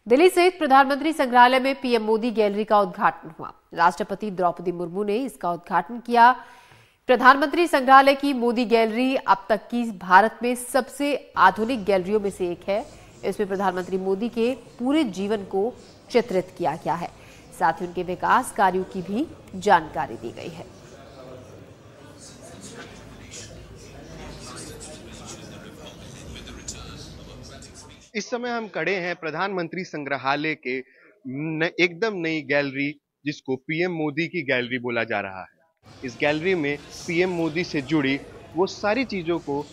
दिल्ली सहित प्रधानमंत्री संग्रहालय में पीएम मोदी गैलरी का उद्घाटन हुआ। राष्ट्रपति द्रौपदी मुर्मू ने इसका उद्घाटन किया। प्रधानमंत्री संग्रहालय की मोदी गैलरी अब तक की भारत में सबसे आधुनिक गैलरियों में से एक है। इसमें प्रधानमंत्री मोदी के पूरे जीवन को चित्रित किया गया है, साथ ही उनके विकास कार्यों की भी जानकारी दी गई है। इस समय हम खड़े हैं प्रधानमंत्री संग्रहालय के एकदम नई गैलरी, जिसको पीएम मोदी की गैलरी बोला जा रहा है। इस गैलरी में पीएम मोदी से जुड़ी वो सारी चीजों को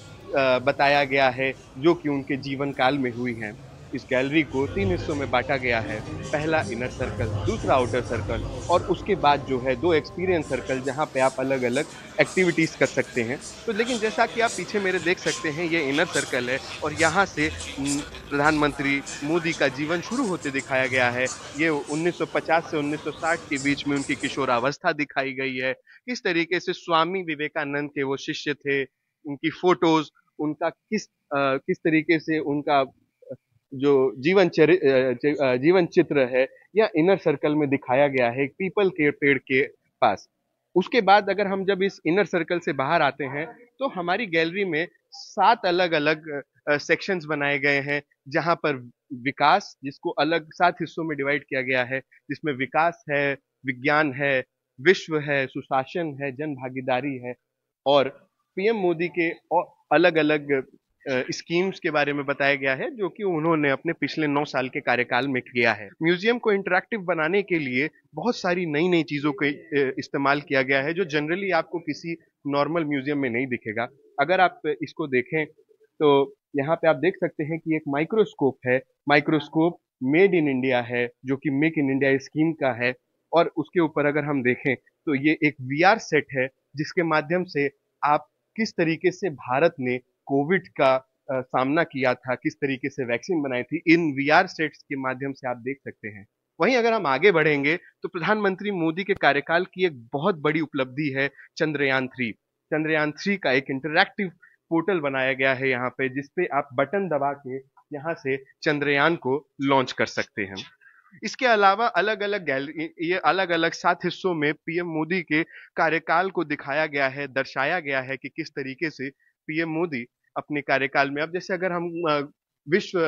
बताया गया है जो कि उनके जीवन काल में हुई हैं। इस गैलरी को 3 हिस्सों में बांटा गया है। पहला इनर सर्कल, दूसरा आउटर सर्कल और उसके बाद जो है 2 एक्सपीरियंस सर्कल, जहां पे आप अलग अलग एक्टिविटीज कर सकते हैं। तो लेकिन जैसा कि आप पीछे मेरे देख सकते हैं, ये इनर सर्कल है और यहाँ से प्रधानमंत्री मोदी का जीवन शुरू होते दिखाया गया है। ये 1950 से 1960 के बीच में उनकी किशोरावस्था दिखाई गई है। किस तरीके से स्वामी विवेकानंद के वो शिष्य थे, उनकी फोटोज, उनका किस तरीके से उनका जो जीवन चित्र है या इनर सर्कल में दिखाया गया है, एक पीपल के पेड़ के पास। उसके बाद अगर हम जब इस इनर सर्कल से बाहर आते हैं तो हमारी गैलरी में 7 अलग अलग सेक्शंस बनाए गए हैं, जहां पर विकास, जिसको अलग 7 हिस्सों में डिवाइड किया गया है, जिसमें विकास है, विज्ञान है, विश्व है, सुशासन है, जन भागीदारी है और पीएम मोदी के अलग अलग स्कीम्स के बारे में बताया गया है जो कि उन्होंने अपने पिछले 9 साल के कार्यकाल में किया है। म्यूजियम को इंटरैक्टिव बनाने के लिए बहुत सारी नई नई चीजों के इस्तेमाल किया गया है जो जनरली आपको किसी नॉर्मल म्यूजियम में नहीं दिखेगा। अगर आप इसको देखें तो यहाँ पे आप देख सकते हैं कि एक माइक्रोस्कोप है। माइक्रोस्कोप मेड इन इंडिया है, जो कि मेक इन इंडिया स्कीम का है। और उसके ऊपर अगर हम देखें तो ये एक वीआर सेट है, जिसके माध्यम से आप किस तरीके से भारत ने कोविड का सामना किया था, किस तरीके से वैक्सीन बनाई थी, इन वीआर सेट्स के माध्यम से आप देख सकते हैं। वहीं अगर हम आगे बढ़ेंगे तो प्रधानमंत्री मोदी के कार्यकाल की एक बहुत बड़ी उपलब्धि है चंद्रयान 3। चंद्रयान 3 का एक इंटरैक्टिव पोर्टल बनाया गया है यहाँ पे, जिसपे आप बटन दबा के यहाँ से चंद्रयान को लॉन्च कर सकते हैं। इसके अलावा अलग अलग गैलरी, ये अलग अलग 7 हिस्सों में पीएम मोदी के कार्यकाल को दिखाया गया है, दर्शाया गया है कि किस तरीके से पीएम मोदी अपने कार्यकाल में, अब जैसे अगर हम विश्व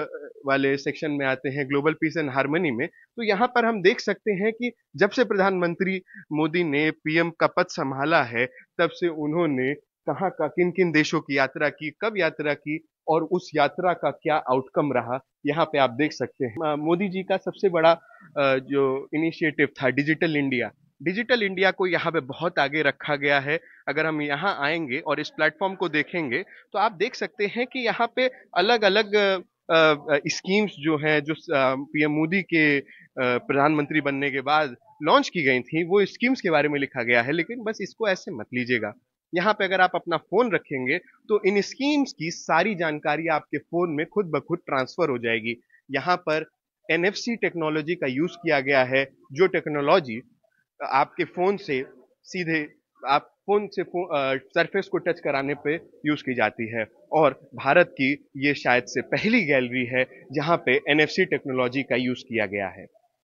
वाले सेक्शन में आते हैं, ग्लोबल पीस एंड हार्मनी में, तो यहाँ पर हम देख सकते हैं कि जब से प्रधानमंत्री मोदी ने पीएम का पद संभाला है, तब से उन्होंने कहाँ का किन किन देशों की यात्रा की, कब यात्रा की और उस यात्रा का क्या आउटकम रहा, यहाँ पे आप देख सकते हैं। मोदी जी का सबसे बड़ा जो इनिशिएटिव था डिजिटल इंडिया, डिजिटल इंडिया को यहाँ पे बहुत आगे रखा गया है। अगर हम यहाँ आएंगे और इस प्लेटफॉर्म को देखेंगे तो आप देख सकते हैं कि यहाँ पे अलग अलग स्कीम्स जो हैं, जो पीएम मोदी के प्रधानमंत्री बनने के बाद लॉन्च की गई थी, वो स्कीम्स के बारे में लिखा गया है। लेकिन बस इसको ऐसे मत लीजिएगा, यहाँ पे अगर आप अपना फोन रखेंगे तो इन स्कीम्स की सारी जानकारी आपके फोन में खुद ब खुद ट्रांसफर हो जाएगी। यहाँ पर एनएफसी टेक्नोलॉजी का यूज किया गया है, जो टेक्नोलॉजी आपके फोन से सीधे आप फोन से सरफेस को टच कराने पे यूज की जाती है। और भारत की ये शायद से पहली गैलरी है जहां पे एनएफसी टेक्नोलॉजी का यूज किया गया है।